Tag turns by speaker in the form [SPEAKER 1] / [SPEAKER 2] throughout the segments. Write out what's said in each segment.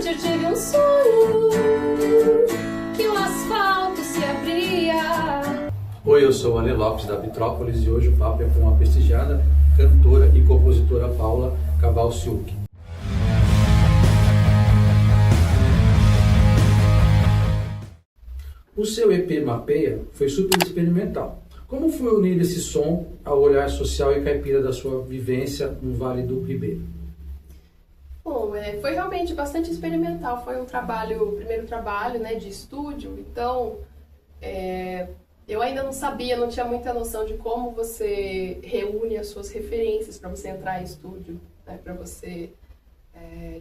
[SPEAKER 1] noite eu tive um sonho que o asfalto se abria.
[SPEAKER 2] Oi, eu sou o Ale Lopes da Petrópolis e hoje o papo é com a prestigiada cantora e compositora Paula Cavalciuc. O seu EP Mapeia foi super experimental. Como foi unir esse som ao olhar social e caipira da sua vivência no Vale do Ribeiro?
[SPEAKER 3] Bom, foi realmente bastante experimental. Foi o primeiro trabalho, né, de estúdio. Então, eu ainda não sabia, não tinha muita noção de como você reúne as suas referências para você entrar em estúdio, né, para você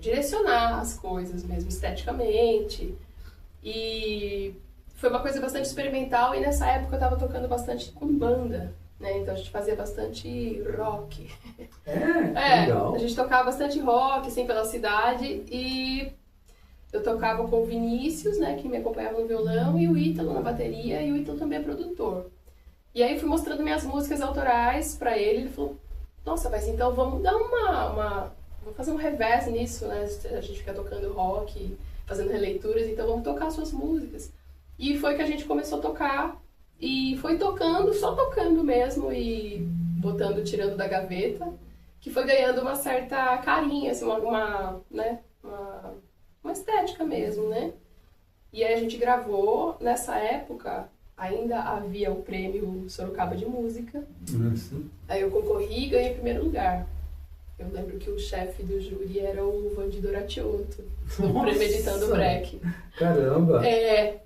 [SPEAKER 3] direcionar as coisas mesmo esteticamente. E foi uma coisa bastante experimental e nessa época eu estava tocando bastante com banda, né? Então a gente fazia bastante rock.
[SPEAKER 2] Legal.
[SPEAKER 3] A gente tocava bastante rock, assim, pela cidade e eu tocava com o Vinícius, né, que me acompanhava no violão, e o Ítalo na bateria, e o Ítalo também é produtor. E aí fui mostrando minhas músicas autorais pra ele falou, nossa, mas então vamos dar vamos fazer um revés nisso, né? A gente fica tocando rock, fazendo releituras, então vamos tocar suas músicas. E foi que a gente começou a tocar, e foi tocando, só tocando mesmo, e tirando da gaveta, que foi ganhando uma certa carinha, assim, uma estética mesmo, né? E aí a gente gravou, nessa época, ainda havia o prêmio Sorocaba de Música. Aí eu concorri e ganhei o primeiro lugar. Eu lembro que o chefe do júri era o Vandir Doratiotto, do Premeditando Break.
[SPEAKER 2] Caramba!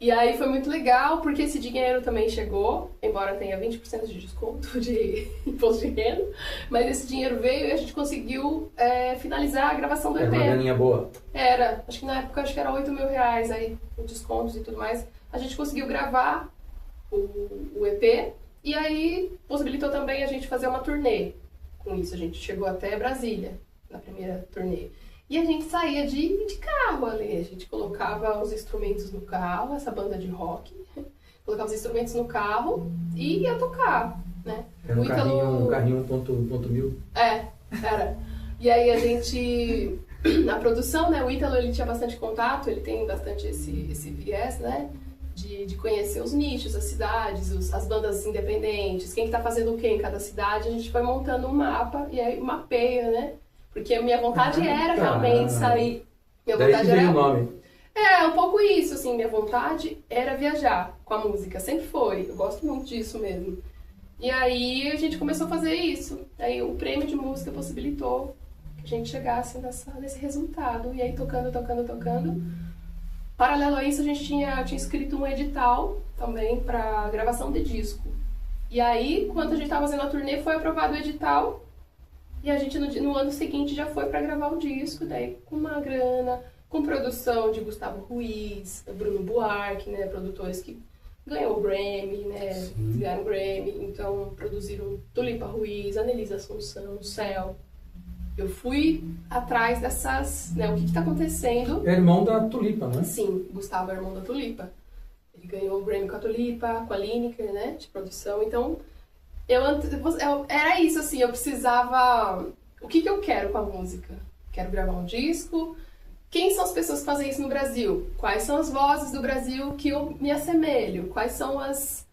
[SPEAKER 3] E aí foi muito legal, porque esse dinheiro também chegou, embora tenha 20% de desconto de imposto de renda, mas esse dinheiro veio e a gente conseguiu finalizar a gravação do EP.
[SPEAKER 2] Era uma graninha boa?
[SPEAKER 3] Era, acho que na época era R$8.000 aí, com descontos e tudo mais. A gente conseguiu gravar o EP e aí possibilitou também a gente fazer uma turnê. Com isso, a gente chegou até Brasília, na primeira turnê. E a gente saía de carro ali, a gente colocava os instrumentos no carro, essa banda de rock, colocava os instrumentos no carro e ia tocar, né?
[SPEAKER 2] Era um carrinho 1.1000?
[SPEAKER 3] Era. E aí a gente, na produção, né, o Ítalo, ele tinha bastante contato, ele tem bastante esse viés, né? De conhecer os nichos, as cidades, as bandas independentes, quem que tá fazendo o que em cada cidade, a gente foi montando um mapa e aí mapeia, né? Porque a minha vontade era realmente sair.
[SPEAKER 2] Daí que veio o nome.
[SPEAKER 3] Um pouco isso, assim, minha vontade era viajar com a música, sempre foi, eu gosto muito disso mesmo. E aí a gente começou a fazer isso, aí o prêmio de música possibilitou que a gente chegasse nesse resultado, e aí tocando. Paralelo a isso, a gente tinha escrito um edital também para gravação de disco. E aí, quando a gente estava fazendo a turnê, foi aprovado o edital. E a gente, no ano seguinte, já foi para gravar o disco. Daí, com uma grana, com produção de Gustavo Ruiz, Bruno Buarque, né, produtores que ganhou o Grammy, né, ganharam o Grammy. Então, produziram Tulipa Ruiz, Anelisa Assunção, Céu. Eu fui atrás dessas, né, o que está acontecendo.
[SPEAKER 2] É irmão da Tulipa, né?
[SPEAKER 3] Sim, Gustavo é irmão da Tulipa. Ele ganhou o Grammy com a Tulipa, com a Lineker, né, de produção. Então, era isso, assim, eu precisava... O que eu quero com a música? Quero gravar um disco. Quem são as pessoas que fazem isso no Brasil? Quais são as vozes do Brasil que eu me assemelho? Quais são as...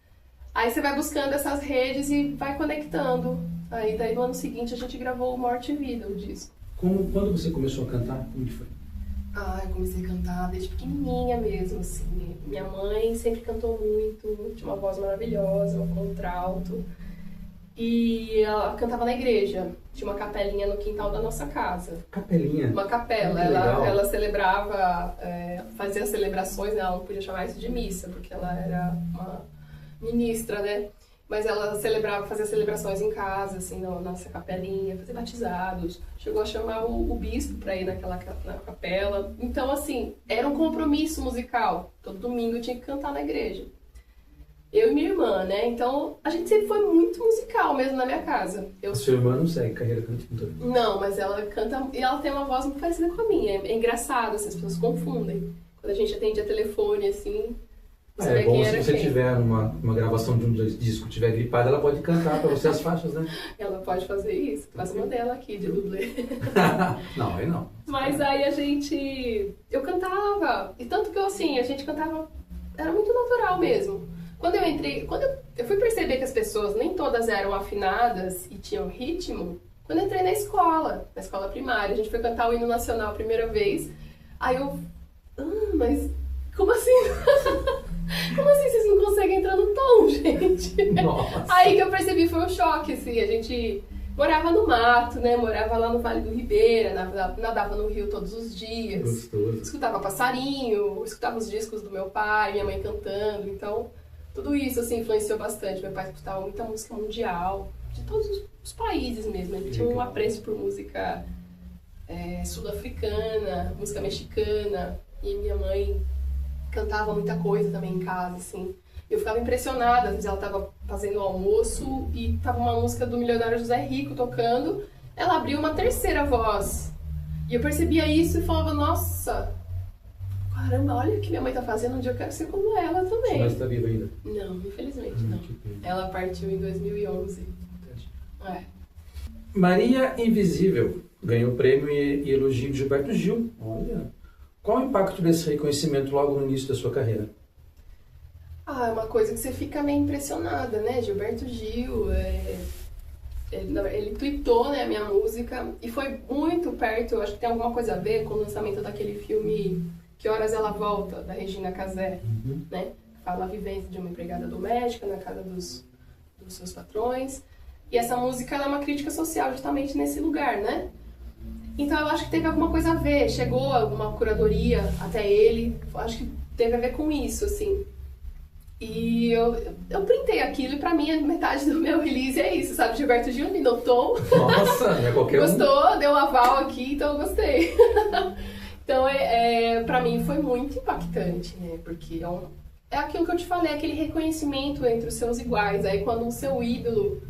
[SPEAKER 3] Aí você vai buscando essas redes e vai conectando. Aí daí no ano seguinte a gente gravou o Morte e Vida, o disco.
[SPEAKER 2] Quando você começou a cantar, como que foi?
[SPEAKER 3] Eu comecei a cantar desde pequenininha mesmo, assim. Minha mãe sempre cantou muito, tinha uma voz maravilhosa, um contralto. E ela cantava na igreja, tinha uma capelinha no quintal da nossa casa.
[SPEAKER 2] Capelinha?
[SPEAKER 3] Uma capela, ela celebrava, fazia celebrações, né? Ela não podia chamar isso de missa, porque ela era uma ministra, né? Mas ela fazia celebrações em casa, assim, na nossa capelinha, fazia batizados. Chegou a chamar o bispo pra ir na capela. Então, assim, era um compromisso musical. Todo domingo eu tinha que cantar na igreja. Eu e minha irmã, né? Então, a gente sempre foi muito musical mesmo na minha casa.
[SPEAKER 2] A sua irmã não segue carreira cantora?
[SPEAKER 3] Não, mas ela canta... E ela tem uma voz muito parecida com a minha. É engraçado, assim, as pessoas confundem. Quando a gente atende a telefone, assim... saber
[SPEAKER 2] É bom
[SPEAKER 3] quem
[SPEAKER 2] se
[SPEAKER 3] era
[SPEAKER 2] você
[SPEAKER 3] quem.
[SPEAKER 2] tiver uma gravação de um disco, tiver gripada, ela pode cantar pra você as faixas, né?
[SPEAKER 3] Ela pode fazer isso, faz uma dela aqui de dublê.
[SPEAKER 2] Não, aí não.
[SPEAKER 3] Mas aí eu cantava, e tanto que a gente cantava, era muito natural mesmo. Quando eu fui perceber que as pessoas nem todas eram afinadas e tinham ritmo, quando eu entrei na escola primária, a gente foi cantar o hino nacional a primeira vez, aí mas como assim? Como assim vocês não conseguem entrar no tom, gente?
[SPEAKER 2] Nossa.
[SPEAKER 3] Aí que eu percebi, foi um choque, assim, a gente morava no mato, né, morava lá no Vale do Ribeira, nadava no rio todos os dias.
[SPEAKER 2] Gostoso.
[SPEAKER 3] Escutava passarinho, escutava os discos do meu pai, minha mãe cantando, então tudo isso, assim, influenciou bastante. Meu pai escutava muita música mundial, de todos os países mesmo, ele tinha um apreço por música sul-africana, música mexicana, e minha mãe cantava muita coisa também em casa, assim. Eu ficava impressionada, às vezes ela estava fazendo o almoço e tava uma música do milionário José Rico tocando, ela abriu uma terceira voz. E eu percebia isso e falava, nossa, caramba, olha o que minha mãe tá fazendo, um dia eu quero ser como ela também.
[SPEAKER 2] Mas tá viva ainda?
[SPEAKER 3] Não, infelizmente não. Ela partiu em 2011. É.
[SPEAKER 2] Maria Invisível ganhou prêmio e elogio de Gilberto Gil. Olha. Qual o impacto desse reconhecimento logo no início da sua carreira?
[SPEAKER 3] É uma coisa que você fica meio impressionada, né? Gilberto Gil, ele tweetou, né, a minha música e foi muito perto, eu acho que tem alguma coisa a ver com o lançamento daquele filme Que Horas Ela Volta, da Regina Casé, né? Fala a vivência de uma empregada doméstica na casa dos seus patrões. E essa música ela é uma crítica social justamente nesse lugar, né? Então eu acho que teve alguma coisa a ver, chegou alguma curadoria até ele, acho que teve a ver com isso, assim. E eu printei aquilo e pra mim a metade do meu release é isso, sabe? Gilberto Gil me notou.
[SPEAKER 2] Nossa, não é qualquer
[SPEAKER 3] Gostou, deu um aval aqui, então eu gostei. Então pra mim foi muito impactante, né? Porque é aquilo que eu te falei, aquele reconhecimento entre os seus iguais. Aí quando o seu ídolo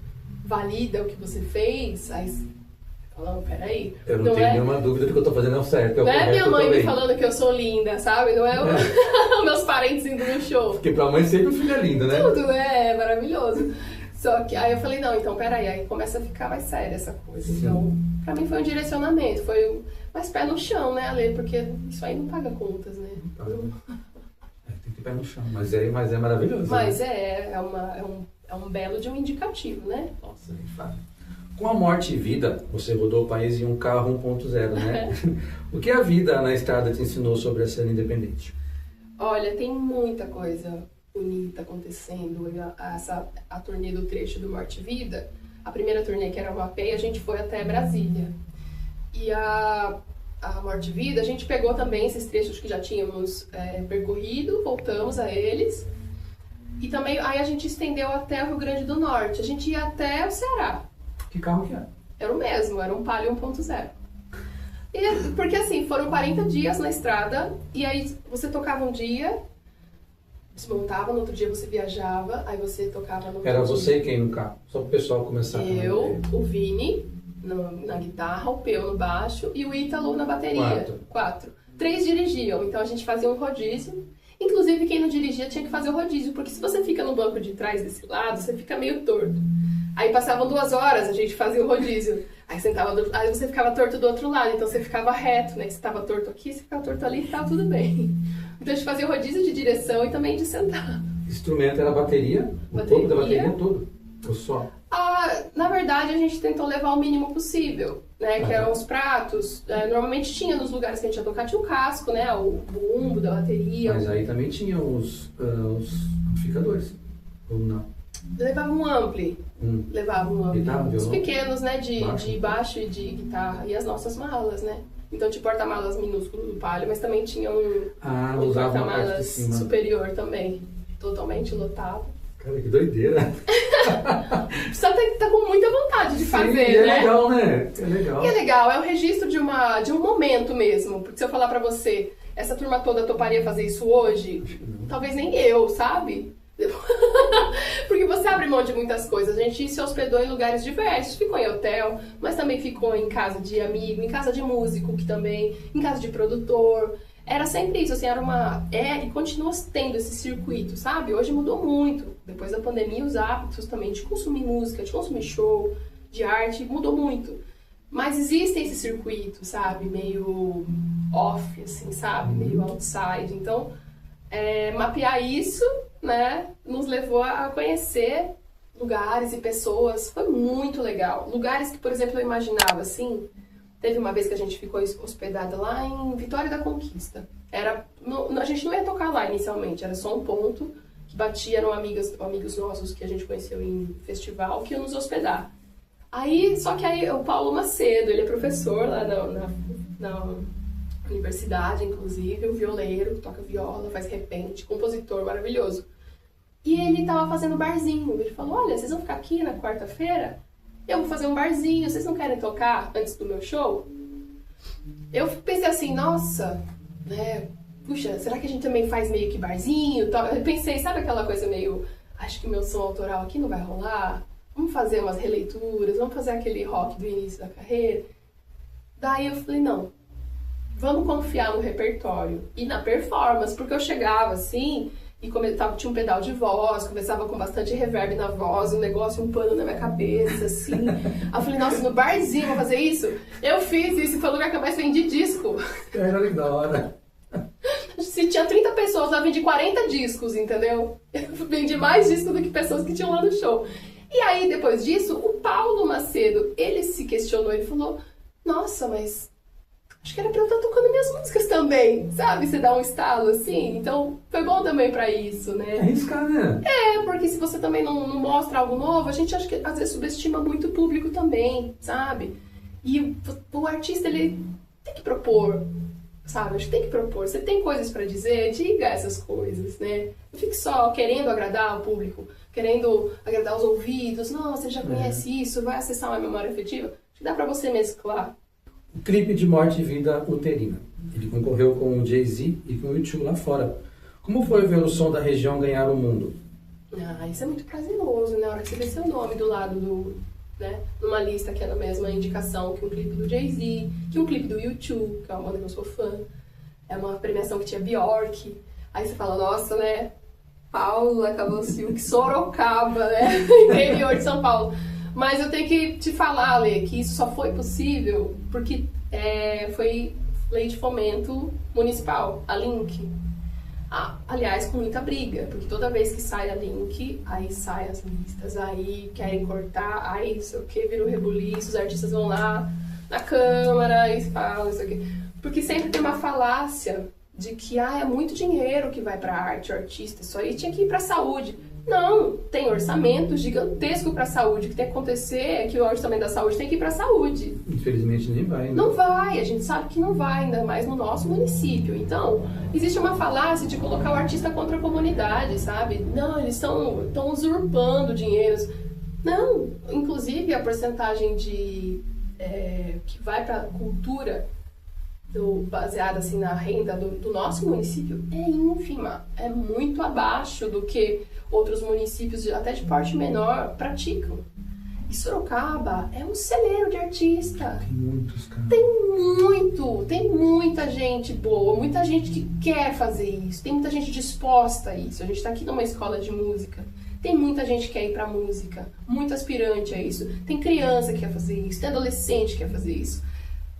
[SPEAKER 3] valida o que você fez, aí falando, peraí.
[SPEAKER 2] Eu não tenho nenhuma dúvida de que eu tô fazendo certo.
[SPEAKER 3] Não é minha mãe me falando que eu sou linda, sabe? Não é meus parentes indo no show.
[SPEAKER 2] Porque pra mãe sempre o filho é lindo, né?
[SPEAKER 3] Tudo, né? É maravilhoso. Só que aí eu falei, não, então peraí, aí começa a ficar mais séria essa coisa.
[SPEAKER 2] Sim.
[SPEAKER 3] Então, pra mim foi um direcionamento, foi mais pé no chão, né, Ale? Porque isso aí não paga contas, né?
[SPEAKER 2] Tem que ter pé no chão, mas é maravilhoso.
[SPEAKER 3] Mas
[SPEAKER 2] né?
[SPEAKER 3] é um belo de um indicativo, né?
[SPEAKER 2] Nossa, nem fala. Com a morte e vida, você rodou o país em um carro 1.0, né? O que a vida na estrada te ensinou sobre a cena independente?
[SPEAKER 3] Olha, tem muita coisa bonita acontecendo. A turnê do trecho do Morte e Vida, a primeira turnê que era uma APEI, a gente foi até Brasília. E a Morte e Vida, a gente pegou também esses trechos que já tínhamos percorrido, voltamos a eles. E também aí a gente estendeu até o Rio Grande do Norte. A gente ia até o Ceará.
[SPEAKER 2] Que carro que é?
[SPEAKER 3] Era o mesmo, era um Palio 1.0. Porque assim, foram 40 dias na estrada, e aí você tocava um dia, desmontava, no outro dia você viajava, aí você tocava no outro
[SPEAKER 2] Era
[SPEAKER 3] dia.
[SPEAKER 2] você e quem no carro? Só pro pessoal começar a
[SPEAKER 3] Eu, o Vini na guitarra, o Peu no baixo e o Ítalo na bateria. Quatro. 3 dirigiam, então a gente fazia um rodízio. Inclusive, quem não dirigia tinha que fazer o rodízio, porque se você fica no banco de trás desse lado, você fica meio torto. Aí passavam 2 horas, a gente fazia o rodízio. Aí aí você ficava torto do outro lado, então você ficava reto, né? Você estava torto aqui, você ficava torto ali e tava tudo bem. Então a gente fazia o rodízio de direção e também de sentar.
[SPEAKER 2] Instrumento era a bateria? O topo da bateria todo? Ou só?
[SPEAKER 3] Na verdade, a gente tentou levar o mínimo possível, né? Que eram os pratos. Normalmente tinha nos lugares que a gente ia tocar, tinha o casco, né? O bumbo da bateria.
[SPEAKER 2] Mas aí também tinha os amplificadores, ou não?
[SPEAKER 3] Levava um ampli. Levava um ampli.
[SPEAKER 2] Guitarra,
[SPEAKER 3] os
[SPEAKER 2] violão?
[SPEAKER 3] pequenos, né? De
[SPEAKER 2] Baixo.
[SPEAKER 3] baixo e de guitarra. E as nossas malas, né? Então tinha porta-malas minúsculo do Palio, mas também tinha um
[SPEAKER 2] usava uma parte de
[SPEAKER 3] porta-malas
[SPEAKER 2] cima.
[SPEAKER 3] superior também. Totalmente lotado.
[SPEAKER 2] Cara, que doideira.
[SPEAKER 3] Precisa estar com muita vontade de fazer,
[SPEAKER 2] é
[SPEAKER 3] né?
[SPEAKER 2] legal, né? É legal.
[SPEAKER 3] E é legal, é o registro de um momento mesmo. Porque se eu falar pra você, essa turma toda toparia fazer isso hoje, talvez nem eu, sabe? Porque você abre mão de muitas coisas. A gente se hospedou em lugares diversos, ficou em hotel, mas também ficou em casa de amigo, em casa de músico, que também, em casa de produtor. era sempre isso, assim, e continua tendo esse circuito, sabe? Hoje mudou muito. Depois da pandemia, os hábitos também de consumir música, de consumir show, de arte, mudou muito. Mas existem esses circuitos, sabe? Meio off, assim, sabe? Meio outside. Então, mapear isso, né, nos levou a conhecer lugares e pessoas. Foi muito legal. Lugares que, por exemplo, eu imaginava, assim... Teve uma vez que a gente ficou hospedada lá em Vitória da Conquista. A gente não ia tocar lá inicialmente, era só um ponto que batia, eram amigos nossos que a gente conheceu em festival, que iam nos hospedar. Só que aí o Paulo Macedo, ele é professor lá na universidade, inclusive, o violeiro, toca viola, faz repente, compositor maravilhoso. E ele tava fazendo barzinho, ele falou, olha, vocês vão ficar aqui na quarta-feira? Eu vou fazer um barzinho, vocês não querem tocar antes do meu show? Eu pensei assim, nossa, né, puxa, será que a gente também faz meio que barzinho? Eu pensei, sabe aquela coisa meio, acho que meu som autoral aqui não vai rolar? Vamos fazer umas releituras, vamos fazer aquele rock do início da carreira? Daí eu falei, não, vamos confiar no repertório e na performance, porque eu chegava assim... E tinha um pedal de voz, começava com bastante reverb na voz, um negócio, um pano na minha cabeça, assim. Aí eu falei, nossa, no barzinho vou fazer isso? Eu fiz isso, foi o lugar que eu mais vendi disco.
[SPEAKER 2] Era legal, né?
[SPEAKER 3] Se tinha 30 pessoas, eu vendi 40 discos, entendeu? Eu vendi mais disco do que pessoas que tinham lá no show. E aí, depois disso, o Paulo Macedo, ele se questionou, ele falou, nossa, mas... acho que era pra eu estar tocando minhas músicas também, sabe? Você dá um estalo assim. Então, foi bom também pra isso, né?
[SPEAKER 2] Arriscar, né?
[SPEAKER 3] Porque se você também não mostra algo novo, a gente acha que às vezes subestima muito o público também, sabe? E o artista, ele tem que propor, sabe? Acho que tem que propor. Você tem coisas pra dizer, diga essas coisas, né? Não fique só querendo agradar o público, querendo agradar os ouvidos. Nossa, você já conhece isso, vai acessar uma memória afetiva. Acho que dá pra você mesclar.
[SPEAKER 2] O clipe de Morte e Vida Uterina. Ele concorreu com o Jay-Z e com o U2 lá fora. Como foi ver o som da região ganhar o mundo?
[SPEAKER 3] Isso é muito prazeroso, né? A hora que você vê seu nome do lado né? Numa lista que é na mesma indicação que um clipe do Jay-Z, que um clipe do U2, que é uma banda que eu sou fã. É uma premiação que tinha Bjork. Aí você fala, nossa, né? Paula Cavocilque, Sorocaba, né? Interior de São Paulo. Mas eu tenho que te falar, Lê, que isso só foi possível porque foi lei de fomento municipal, a Link. Aliás, com muita briga, porque toda vez que sai a Link, aí saem as listas, aí querem cortar, aí não sei o que, vira um rebuliço, os artistas vão lá na Câmara e falam isso aqui. Porque sempre tem uma falácia de que é muito dinheiro que vai pra arte, o artista, isso aí tinha que ir pra saúde. Não, tem orçamento gigantesco para a saúde. O que tem que acontecer é que o orçamento da saúde tem que ir para a saúde.
[SPEAKER 2] Infelizmente nem vai, né?
[SPEAKER 3] Não vai, a gente sabe que não vai, ainda mais no nosso município. Então, existe uma falácia de colocar o artista contra a comunidade, sabe? Não, eles estão usurpando dinheiros. Não, inclusive a porcentagem que vai para a cultura baseada assim, na renda do nosso município é ínfima, é muito abaixo do que outros municípios, até de porte menor, praticam. E Sorocaba é um celeiro de artista.
[SPEAKER 2] Tem muitos, cara.
[SPEAKER 3] Tem muita gente boa, muita gente que quer fazer isso, tem muita gente disposta a isso. A gente tá aqui numa escola de música, tem muita gente que quer ir pra música, muito aspirante a isso. Tem criança que quer fazer isso, tem adolescente que quer fazer isso.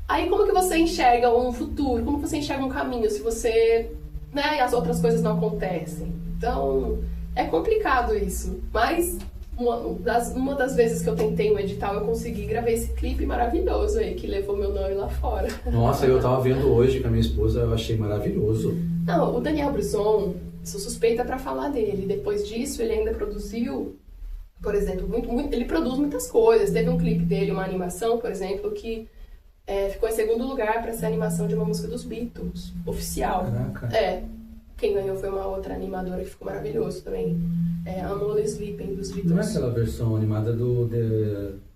[SPEAKER 3] Aí como que você enxerga um futuro? Como que você enxerga um caminho se você... né, e as outras coisas não acontecem? Então, é complicado isso. Mas uma das vezes que eu tentei um edital, eu consegui gravar esse clipe maravilhoso aí, que levou meu nome lá fora.
[SPEAKER 2] Nossa, eu tava vendo hoje com a minha esposa, eu achei maravilhoso.
[SPEAKER 3] Não, o Daniel Brisson, sou suspeita pra falar dele. Depois disso, ele ainda produziu, por exemplo, ele produz muitas coisas. Teve um clipe dele, uma animação, por exemplo, que... ficou em segundo lugar para ser a animação de uma música dos Beatles, oficial.
[SPEAKER 2] Caraca.
[SPEAKER 3] Quem ganhou foi uma outra animadora que ficou maravilhoso também. I'm Only Sleeping, dos Beatles.
[SPEAKER 2] Não é aquela versão animada do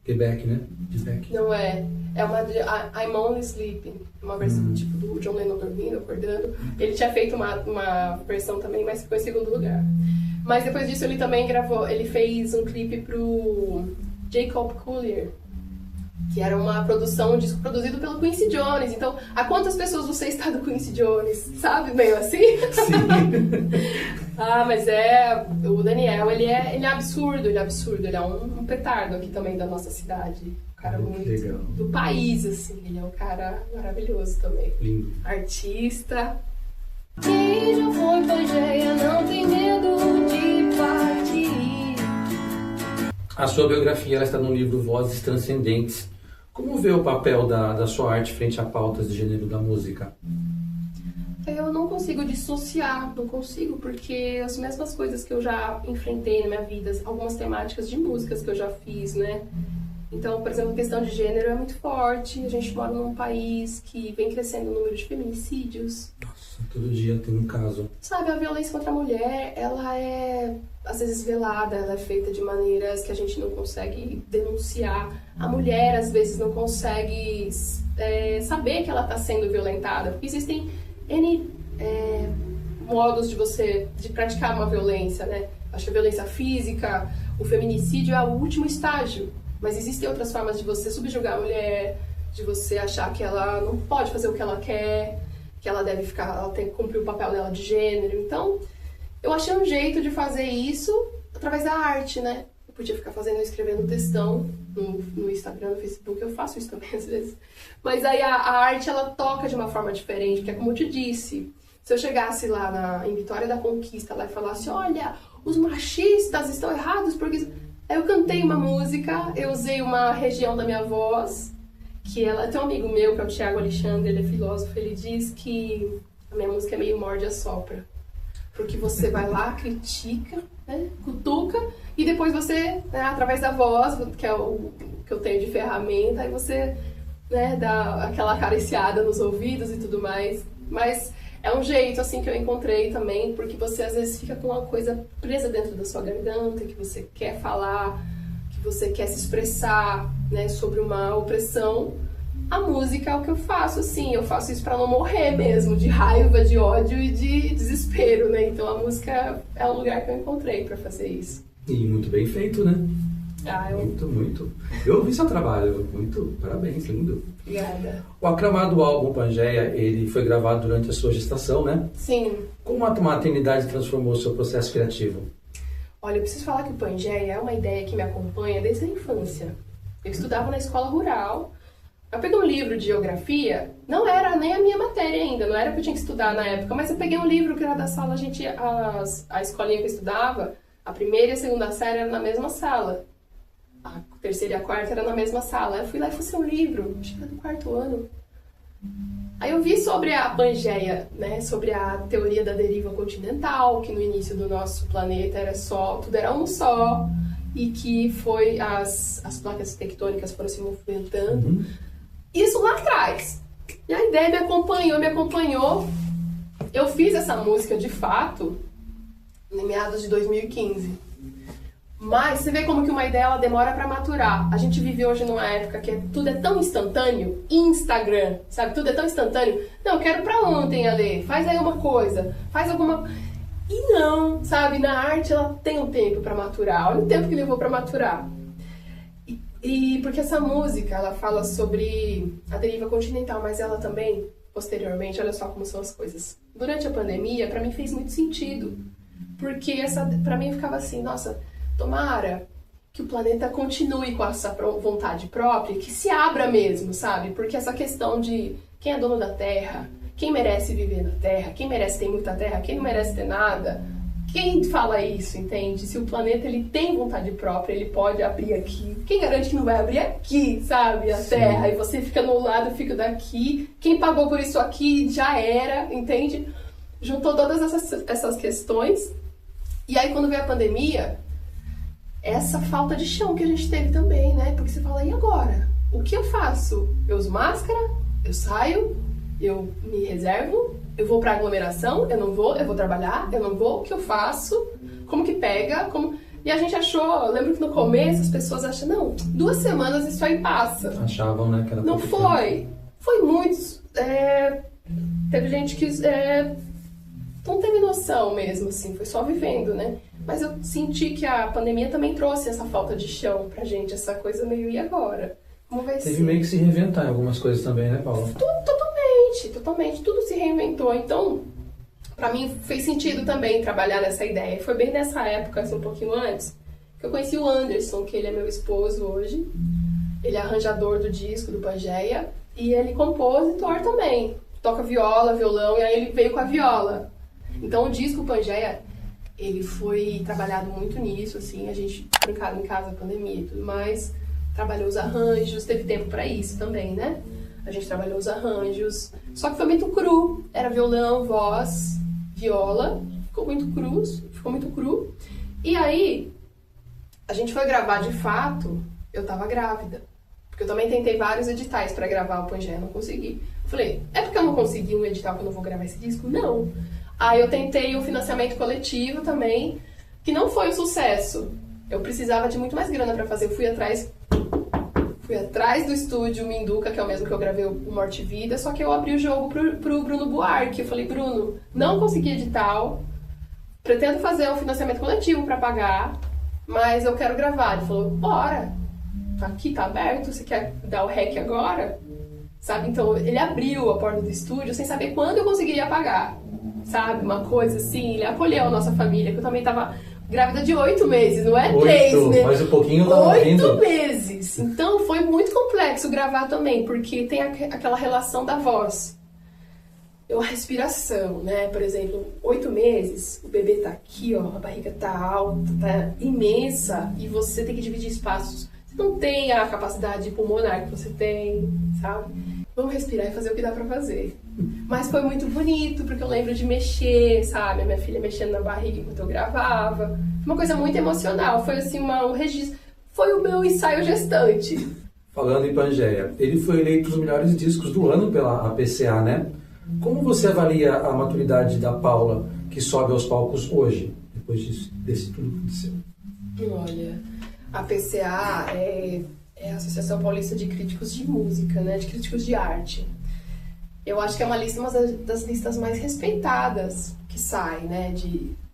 [SPEAKER 2] Quebec, né? Quebec.
[SPEAKER 3] Não é. É uma de I'm Only Sleeping. Uma versão tipo do John Lennon dormindo, acordando. Ele tinha feito uma versão também, mas ficou em segundo lugar. Mas depois disso ele também gravou, ele fez um clipe pro Jacob Collier. que era uma produção, um disco produzido pelo Quincy Jones. Então, a quantas pessoas você está do Quincy Jones? Sabe, meio assim?
[SPEAKER 2] Sim.
[SPEAKER 3] Mas o Daniel, ele é absurdo, ele é um petardo aqui também da nossa cidade. Um cara muito
[SPEAKER 2] legal.
[SPEAKER 3] Do país, assim, ele é um cara maravilhoso também.
[SPEAKER 2] Lindo.
[SPEAKER 3] Artista.
[SPEAKER 1] Quem já foi Pangeia não tem medo de partir.
[SPEAKER 2] A sua biografia ela está no livro Vozes Transcendentes. Como vê o papel da sua arte frente a pautas de gênero da música?
[SPEAKER 3] Eu não consigo dissociar, não consigo, porque as mesmas coisas que eu já enfrentei na minha vida, algumas temáticas de músicas que eu já fiz, né? Então, por exemplo, a questão de gênero é muito forte. A gente mora num país que vem crescendo o número de feminicídios.
[SPEAKER 2] Nossa, todo dia tem um caso.
[SPEAKER 3] Sabe, a violência contra a mulher, ela é, às vezes, velada, ela é feita de maneiras que a gente não consegue denunciar. A mulher, às vezes, não consegue saber que ela está sendo violentada. Porque existem N modos de praticar uma violência, né? Acho que a violência física, o feminicídio é o último estágio. Mas existem outras formas de você subjugar a mulher, de você achar que ela não pode fazer o que ela quer, que ela tem que cumprir o papel dela de gênero. Então, eu achei um jeito de fazer isso através da arte, né? Eu podia ficar escrevendo textão no Instagram, no Facebook, eu faço isso também às vezes. Mas aí a arte, ela toca de uma forma diferente, porque é como eu te disse, se eu chegasse lá em Vitória da Conquista lá e falasse, olha, os machistas estão errados porque... Aí eu cantei uma música, eu usei uma região da minha voz, que tem um amigo meu, que é o Thiago Alexandre, ele é filósofo, ele diz que a minha música é meio morde-a-sopra. Porque você vai lá, critica, né, cutuca, e depois você, né, através da voz, que é o que eu tenho de ferramenta, aí você, né, dá aquela acariciada nos ouvidos e tudo mais. Mas é um jeito, assim, que eu encontrei também, porque você às vezes fica com uma coisa presa dentro da sua garganta, que você quer falar, que você quer se expressar, né, sobre uma opressão. A música é o que eu faço, assim, eu faço isso pra não morrer mesmo, de raiva, de ódio e de desespero, né? Então a música é o lugar que eu encontrei pra fazer isso.
[SPEAKER 2] E muito bem feito, né?
[SPEAKER 3] Muito.
[SPEAKER 2] Muito. Eu ouvi seu trabalho, muito, parabéns, lindo.
[SPEAKER 3] Obrigada.
[SPEAKER 2] O aclamado álbum Pangeia, ele foi gravado durante a sua gestação, né?
[SPEAKER 3] Sim.
[SPEAKER 2] Como a maternidade transformou o seu processo criativo?
[SPEAKER 3] Olha, eu preciso falar que o Pangeia é uma ideia que me acompanha desde a infância. Eu estudava na escola rural, eu peguei um livro de geografia, não era nem a minha matéria ainda, não era o que eu tinha que estudar na época, mas eu peguei um livro que era da sala, a escolinha que eu estudava, a primeira e a segunda série era na mesma sala. A terceira e a quarta era na mesma sala. Eu fui lá e fosse um livro, acho que era do quarto ano. Aí eu vi sobre a Pangeia, né, sobre a teoria da deriva continental, que no início do nosso planeta tudo era um só, e que foi as placas tectônicas foram se movimentando. Isso lá atrás. E a ideia me acompanhou. Eu fiz essa música de fato em meados de 2015. Mas você vê como que uma ideia ela demora pra maturar. A gente vive hoje numa época que tudo é tão instantâneo. Instagram, sabe? Tudo é tão instantâneo. Não, eu quero pra ontem, Ale. Faz aí uma coisa. Faz alguma... E não, sabe? Na arte ela tem um tempo pra maturar. Olha o tempo que levou pra maturar. E porque essa música, ela fala sobre a deriva continental, mas ela também, posteriormente, olha só como são as coisas. Durante a pandemia, pra mim fez muito sentido. Porque pra mim ficava assim, nossa... Tomara que o planeta continue com essa vontade própria, que se abra mesmo, sabe? Porque essa questão de quem é dono da Terra, quem merece viver na Terra, quem merece ter muita Terra, quem não merece ter nada, quem fala isso, entende? Se o planeta ele tem vontade própria, ele pode abrir aqui. Quem garante que não vai abrir aqui, sabe? A Terra. E você fica no lado, eu fico daqui. Quem pagou por isso aqui já era, entende? Juntou todas essas questões. E aí quando veio a pandemia... essa falta de chão que a gente teve também, né? Porque você fala, e agora? O que eu faço? Eu uso máscara, eu saio, eu me reservo, eu vou pra aglomeração, eu não vou, eu vou trabalhar, eu não vou, o que eu faço? Como que pega? E a gente achou, eu lembro que no começo as pessoas acham, não, 2 semanas isso aí passa.
[SPEAKER 2] Achavam, né? Que era
[SPEAKER 3] não foi. Foi muitos. Teve gente que não teve noção mesmo, assim, foi só vivendo, né? Mas eu senti que a pandemia também trouxe essa falta de chão pra gente, essa coisa meio, e agora? Vamos ver
[SPEAKER 2] Teve
[SPEAKER 3] se...
[SPEAKER 2] meio que se reinventar em algumas coisas também, né, Paula?
[SPEAKER 3] Totalmente. Tudo se reinventou. Então, pra mim, fez sentido também trabalhar nessa ideia. Foi bem nessa época, assim, um pouquinho antes, que eu conheci o Anderson, que ele é meu esposo hoje. Ele é arranjador do disco, do Pangeia. E ele é compositor também. Toca viola, violão, e aí ele veio com a viola. Então, o disco Pangeia, ele foi trabalhado muito nisso, assim. A gente trancado em casa, pandemia e tudo mais. Trabalhou os arranjos, teve tempo pra isso também, né? A gente trabalhou os arranjos, só que foi muito cru. Era violão, voz, viola, ficou muito cru. E aí, a gente foi gravar de fato, eu tava grávida. Porque eu também tentei vários editais pra gravar o Pangeia, não consegui. Eu falei, é porque eu não consegui um edital que eu não vou gravar esse disco? Não. Aí eu tentei o financiamento coletivo também, que não foi um sucesso. Eu precisava de muito mais grana pra fazer, eu fui atrás do estúdio Minduca, que é o mesmo que eu gravei o Morte e Vida, só que eu abri o jogo pro Bruno Buarque. Eu falei, Bruno, não consegui edital, pretendo fazer um financiamento coletivo pra pagar, mas eu quero gravar. Ele falou, bora, aqui tá aberto, você quer dar o REC agora? Sabe, então ele abriu a porta do estúdio sem saber quando eu conseguiria pagar, sabe, uma coisa assim, ele acolheu a nossa família, que eu também tava grávida de 8 meses, não é 3, né?
[SPEAKER 2] Mas um pouquinho tava vindo.
[SPEAKER 3] 8 meses. Então foi muito complexo gravar também, porque tem aquela relação da voz. A respiração, né? Por exemplo, 8 meses, o bebê tá aqui, ó, a barriga tá alta, tá imensa, e você tem que dividir espaços. Você não tem a capacidade pulmonar que você tem, sabe? Vamos respirar e fazer o que dá pra fazer. Mas foi muito bonito, porque eu lembro de mexer, sabe? A minha filha mexendo na barriga enquanto eu gravava. Uma coisa muito emocional. Foi assim, um registro. Foi o meu ensaio gestante.
[SPEAKER 2] Falando em Pangeia, ele foi eleito um dos melhores discos do ano pela APCA, né? Como você avalia a maturidade da Paula, que sobe aos palcos hoje, depois desse tudo que aconteceu?
[SPEAKER 3] Olha, a PCA é a Associação Paulista de Críticos de Música, né? De Críticos de Arte. Eu acho que é uma das listas mais respeitadas que sai, né?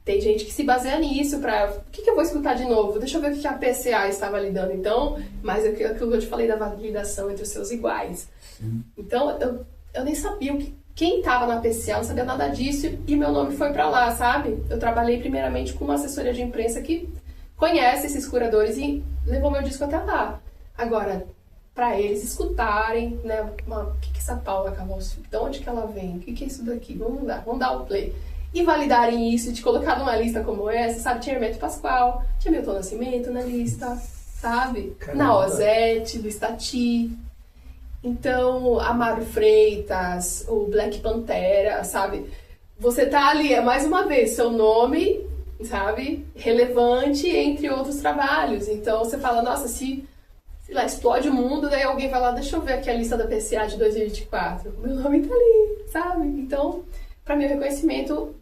[SPEAKER 3] Tem gente que se baseia nisso pra... O que eu vou escutar de novo? Deixa eu ver o que a PCA está validando. Então, mas é aquilo que eu te falei da validação entre os seus iguais. Sim. Então, eu nem sabia quem estava na PCA, não sabia nada disso, e meu nome foi pra lá, sabe? Eu trabalhei primeiramente com uma assessoria de imprensa que conhece esses curadores e levou meu disco até lá. Agora, para eles escutarem, né, o que é essa Paula Cavalcio? De onde que ela vem? O que é isso daqui? Vamos dar um play. E validarem isso, de colocar numa lista como essa, sabe? Tinha Hermeto Pascoal, tinha Milton Nascimento na lista, sabe?
[SPEAKER 2] Caramba.
[SPEAKER 3] Naozete, Luiz Tati. Então, Amaro Freitas, o Black Pantera, sabe? Você tá ali, é mais uma vez, seu nome, sabe? Relevante entre outros trabalhos. Então, você fala, nossa, sei lá, explode o mundo, daí alguém vai lá, deixa eu ver aqui a lista da PCA de 2024. Meu nome tá ali, sabe? Então, pra mim, é um reconhecimento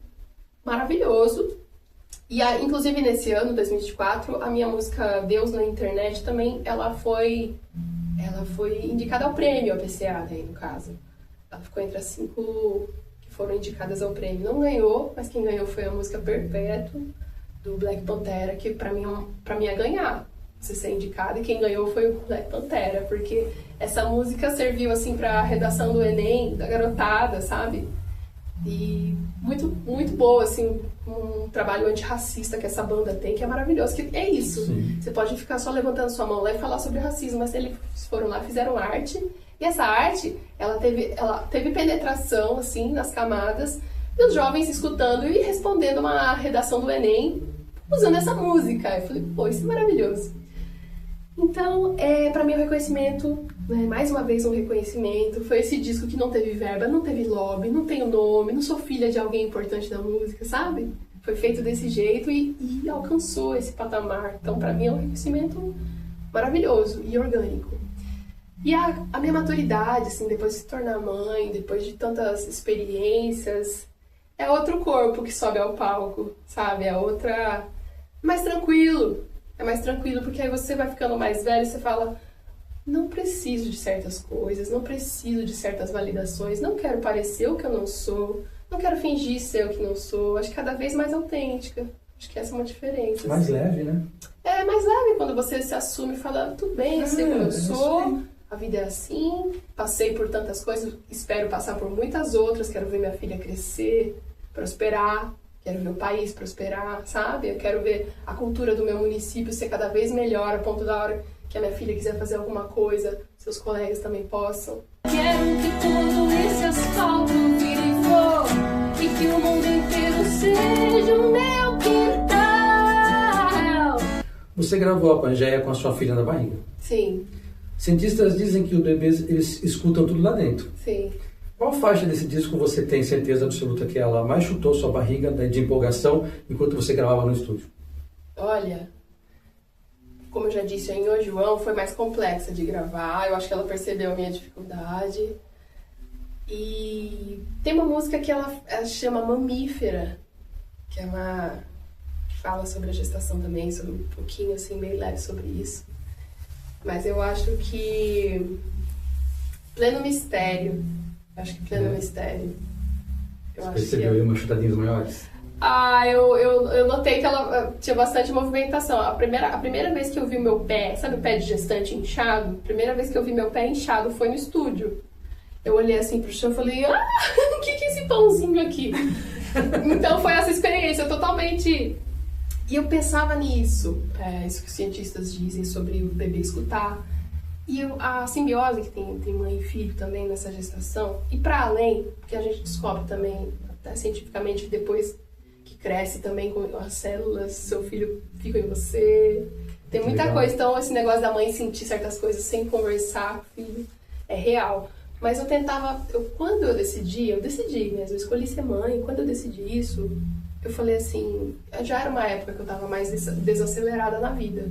[SPEAKER 3] maravilhoso. E, inclusive, nesse ano, 2024, a minha música Deus na Internet também, ela foi indicada ao prêmio, a PCA, daí, no caso. Ela ficou entre as 5 que foram indicadas ao prêmio. Não ganhou, mas quem ganhou foi a música Perpétuo, do Black Pantera, que pra mim é ganhar. Você ser indicada, e quem ganhou foi o Black Pantera, porque essa música serviu, assim, pra redação do Enem, da garotada, sabe? E muito, muito boa, assim, um trabalho antirracista que essa banda tem, que é maravilhoso, que é isso.
[SPEAKER 2] Sim.
[SPEAKER 3] Você pode ficar só levantando sua mão lá e falar sobre racismo, mas eles foram lá, fizeram arte, e essa arte, ela teve penetração, assim, nas camadas, e os jovens escutando e respondendo uma redação do Enem, usando essa música. Eu falei, pô, isso é maravilhoso. Então, pra mim, o reconhecimento, né, mais uma vez um reconhecimento, foi esse disco que não teve verba, não teve lobby, não tenho nome, não sou filha de alguém importante da música, sabe? Foi feito desse jeito e alcançou esse patamar. Então, pra mim, é um reconhecimento maravilhoso e orgânico. E a minha maturidade, assim, depois de se tornar mãe, depois de tantas experiências, é outro corpo que sobe ao palco, sabe? É mais tranquilo. É mais tranquilo, porque aí você vai ficando mais velho e você fala, não preciso de certas coisas, não preciso de certas validações, não quero parecer o que eu não sou, não quero fingir ser o que não sou. Acho que cada vez mais autêntica. Acho que essa é uma diferença.
[SPEAKER 2] Mais
[SPEAKER 3] assim.
[SPEAKER 2] Leve, né?
[SPEAKER 3] É mais leve quando você se assume e fala, tudo bem, eu sei como eu sou, a a vida é assim, passei por tantas coisas, espero passar por muitas outras, quero ver minha filha crescer, prosperar, quero ver o país prosperar, sabe? Eu quero ver a cultura do meu município ser cada vez melhor, a ponto da hora que a minha filha quiser fazer alguma coisa, seus colegas também possam.
[SPEAKER 1] Quero que todo esse asfalto vire flor e que o mundo inteiro seja o meu quintal.
[SPEAKER 2] Você gravou a Pangeia com a sua filha na barriga.
[SPEAKER 3] Sim,
[SPEAKER 2] Cientistas dizem que os bebês eles escutam tudo lá dentro.
[SPEAKER 3] sim.
[SPEAKER 2] Qual faixa desse disco você tem certeza absoluta que ela mais chutou sua barriga de empolgação enquanto você gravava no estúdio?
[SPEAKER 3] Olha, como eu já disse, a Inho João foi mais complexa de gravar, eu acho que ela percebeu a minha dificuldade. E tem uma música que ela chama Mamífera, que é que fala sobre a gestação também, sobre um pouquinho assim, meio leve sobre isso. Mas eu acho que Pleno Mistério.
[SPEAKER 2] Você percebeu aí umas chutadinhas maiores?
[SPEAKER 3] Eu notei que ela tinha bastante movimentação. A primeira vez que eu vi o meu pé, sabe o pé de gestante inchado? A primeira vez que eu vi meu pé inchado foi no estúdio. Eu olhei assim pro chão e falei, o que é esse pãozinho aqui? Então foi essa experiência totalmente... E eu pensava nisso, isso que os cientistas dizem sobre o bebê escutar. E a simbiose que tem entre mãe e filho também nessa gestação, e para além, porque a gente descobre também, até cientificamente, que depois que cresce também com as células, seu filho fica em você. Tem muita
[SPEAKER 2] Legal.
[SPEAKER 3] coisa, então esse negócio da mãe sentir certas coisas sem conversar com o filho é real. Mas eu tentava, quando eu decidi mesmo, eu escolhi ser mãe, quando eu decidi isso, eu falei assim, já era uma época que eu estava mais desacelerada na vida.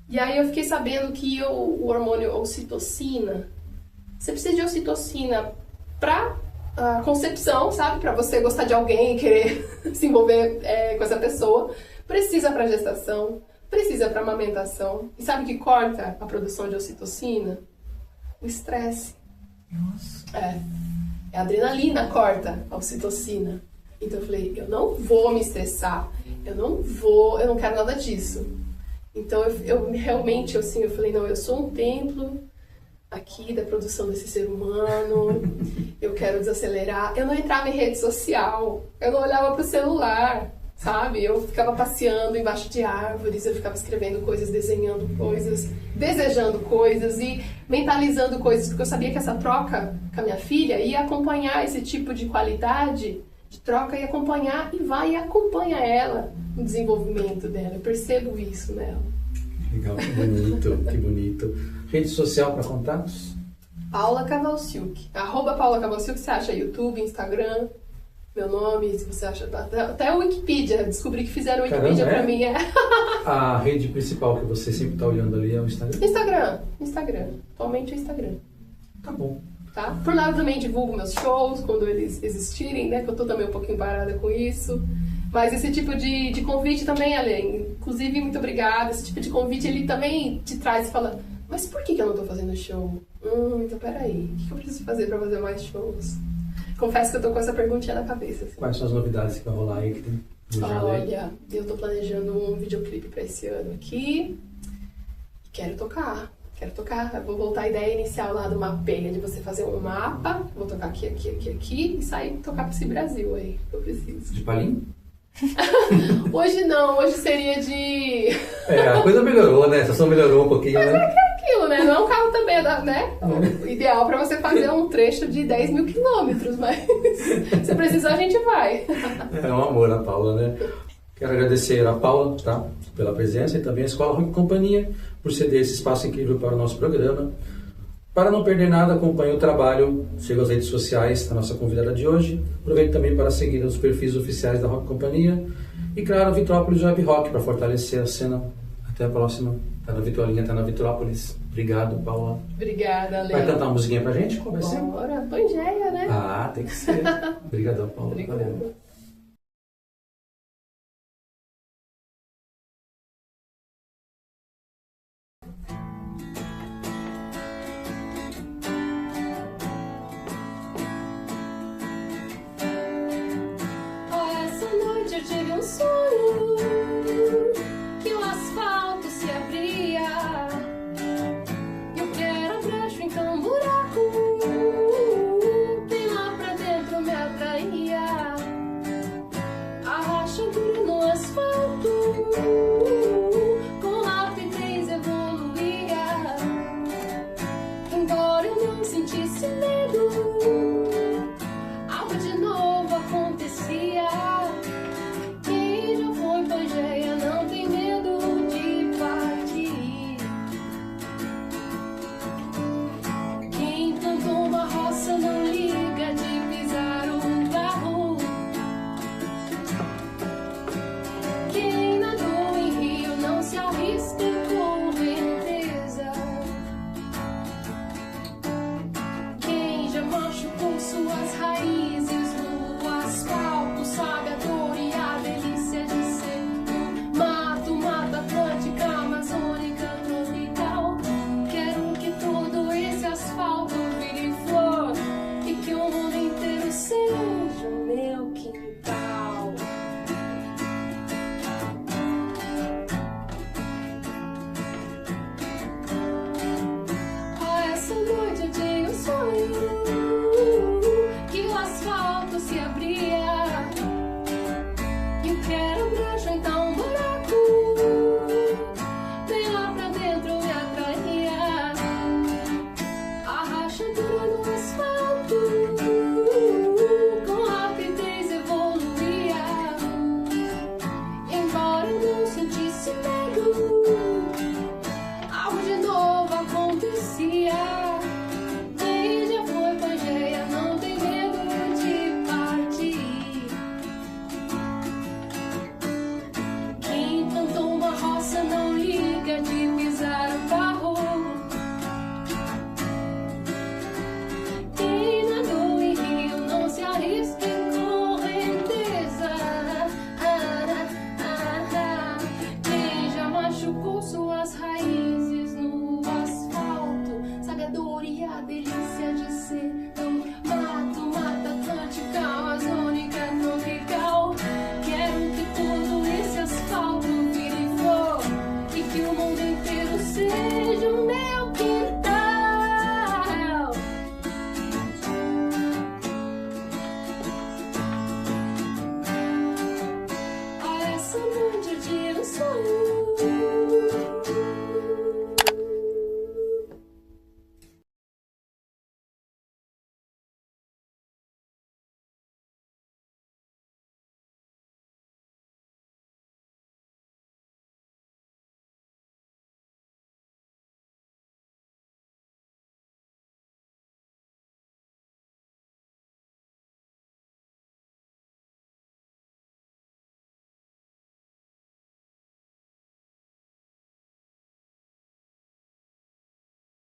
[SPEAKER 3] E aí eu fiquei sabendo que o hormônio ocitocina, você precisa de ocitocina pra concepção, sabe? Pra você gostar de alguém e querer se envolver com essa pessoa. Precisa pra gestação, precisa pra amamentação. E sabe o que corta a produção de ocitocina? O estresse.
[SPEAKER 2] Nossa.
[SPEAKER 3] A adrenalina corta a ocitocina. Então eu falei, eu não vou me estressar, eu não quero nada disso. Então eu realmente, assim, eu falei, não, eu sou um templo aqui da produção desse ser humano, eu quero desacelerar. Eu não entrava em rede social, eu não olhava pro celular, sabe? Eu ficava passeando embaixo de árvores, eu ficava escrevendo coisas, desenhando coisas, desejando coisas e mentalizando coisas, porque eu sabia que essa troca com a minha filha ia acompanhar esse tipo de qualidade de troca, ia acompanhar e vai e acompanha ela no desenvolvimento dela. Eu percebo isso nela.
[SPEAKER 2] Legal, que bonito, que bonito. Rede social para contatos?
[SPEAKER 3] Paula Cavalciuc. @Paula Cavalciuc, você acha YouTube, Instagram, meu nome, se você acha... Até o Wikipedia, descobri que fizeram o Wikipedia pra mim.
[SPEAKER 2] A rede principal que você sempre está olhando ali é o Instagram?
[SPEAKER 3] Instagram. Atualmente é Instagram.
[SPEAKER 2] Tá bom.
[SPEAKER 3] Tá? Por lá eu também divulgo meus shows, quando eles existirem, né? Que eu tô também um pouquinho parada com isso. Mas esse tipo de convite também, Ale, inclusive, muito obrigada. Esse tipo de convite, ele também te traz e fala, mas por que eu não tô fazendo show? Então peraí, o que eu preciso fazer pra fazer mais shows? Confesso que eu tô com essa perguntinha na cabeça. Assim.
[SPEAKER 2] Quais são as novidades que vai rolar aí? Que tem
[SPEAKER 3] Olha, eu tô planejando um videoclipe pra esse ano aqui. E quero tocar. Eu vou voltar à ideia inicial lá do mapeia, de você fazer um mapa, vou tocar aqui, aqui, aqui, aqui, e sair tocar pra esse Brasil aí, que eu preciso.
[SPEAKER 2] De Palim?
[SPEAKER 3] Hoje não, hoje seria de...
[SPEAKER 2] A coisa melhorou, né? A situação melhorou um pouquinho, né?
[SPEAKER 3] É aquilo, né? Não é um carro também, né? O ideal pra você fazer um trecho de 10 mil quilômetros, mas se precisar a gente vai.
[SPEAKER 2] É um amor a Paula, né? Quero agradecer a Paula, tá? Pela presença e também a Escola Rock Companhia por ceder esse espaço incrível para o nosso programa. Para não perder nada, acompanhe o trabalho, siga as redes sociais da nossa convidada de hoje. Aproveite também para seguir os perfis oficiais da Rock Companhia. E claro, Vitrópolis Web Rock para fortalecer a cena. Até a próxima. Tá na Vitrolinha, tá na Vitrópolis. Obrigado, Paula.
[SPEAKER 3] Obrigada, Léo.
[SPEAKER 2] Vai cantar uma musiquinha pra gente? Qual vai ser?
[SPEAKER 3] Bora, Pangeia, né?
[SPEAKER 2] Ah, tem que ser. Obrigadão, Paula.
[SPEAKER 3] Obrigada.
[SPEAKER 2] Valeu.
[SPEAKER 1] Eu tive um sonho que o asfalto se abria e o que era brejo
[SPEAKER 3] pouquinho.